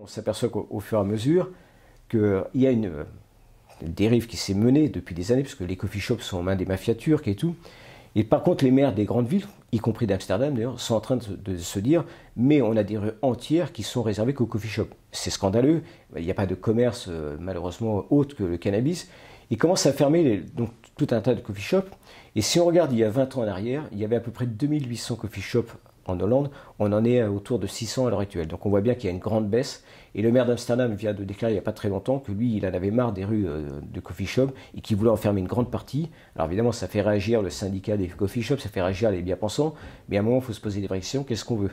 On s'aperçoit qu'au fur et à mesure qu'il y a une dérive qui s'est menée depuis des années, puisque les coffee shops sont en main des mafias turques et tout. Et par contre, les maires des grandes villes, y compris d'Amsterdam d'ailleurs, sont en train de se dire « mais on a des rues entières qui sont réservées qu'aux coffee shops ». C'est scandaleux, il n'y a pas de commerce malheureusement autre que le cannabis. Ils commencent à fermer donc, tout un tas de coffee shops. Et si on regarde il y a 20 ans en arrière, il y avait à peu près 2800 coffee shops en Hollande, on en est autour de 600 à l'heure actuelle. Donc on voit bien qu'il y a une grande baisse. Et le maire d'Amsterdam vient de déclarer il n'y a pas très longtemps que lui, il en avait marre des rues de coffee shop et qu'il voulait en fermer une grande partie. Alors évidemment, ça fait réagir le syndicat des coffee shops, ça fait réagir les bien-pensants. Mais à un moment, il faut se poser des vraies questions. Qu'est-ce qu'on veut?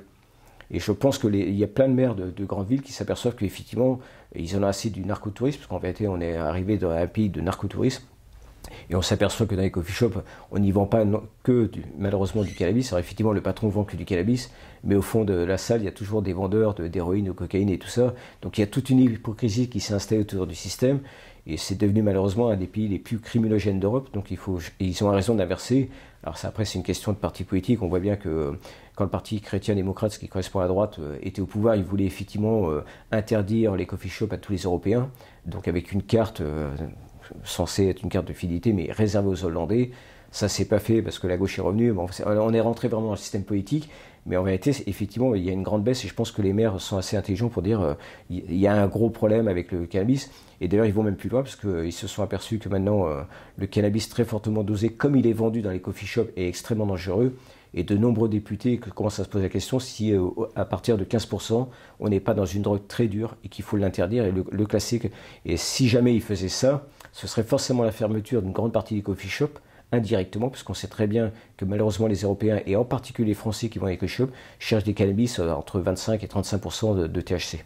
Et je pense qu'il y a plein de maires de grandes villes qui s'aperçoivent qu'effectivement, ils en ont assez du narcotourisme, parce qu'en vérité, on est arrivé dans un pays de narcotourisme. Et on s'aperçoit que dans les coffee shops, on n'y vend pas que malheureusement du cannabis. Alors effectivement, le patron vend que du cannabis, mais au fond de la salle, il y a toujours des vendeurs d'héroïne, de cocaïne et tout ça. Donc il y a toute une hypocrisie qui s'est installée autour du système. Et c'est devenu malheureusement un des pays les plus criminogènes d'Europe. Donc ils ont raison d'inverser. Alors ça, après, c'est une question de parti politique. On voit bien que quand le parti chrétien-démocrate, ce qui correspond à la droite, était au pouvoir, il voulait effectivement interdire les coffee shops à tous les Européens. Donc avec une carte censée être une carte de fidélité, mais réservée aux Hollandais. Ça s'est pas fait parce que la gauche est revenue. Bon, on est rentré vraiment dans le système politique, mais en réalité, effectivement, il y a une grande baisse et je pense que les maires sont assez intelligents pour dire il y a un gros problème avec le cannabis. Et d'ailleurs, ils vont même plus loin parce qu'ils se sont aperçus que maintenant, le cannabis très fortement dosé, comme il est vendu dans les coffee shops, est extrêmement dangereux. Et de nombreux députés commencent à se poser la question si à partir de 15%, on n'est pas dans une drogue très dure et qu'il faut l'interdire et le classer. Et si jamais ils faisaient ça, ce serait forcément la fermeture d'une grande partie des coffee shops, indirectement, puisqu'on sait très bien que malheureusement les Européens, et en particulier les Français qui vont dans les coffee shops, cherchent des cannabis entre 25 et 35% de THC.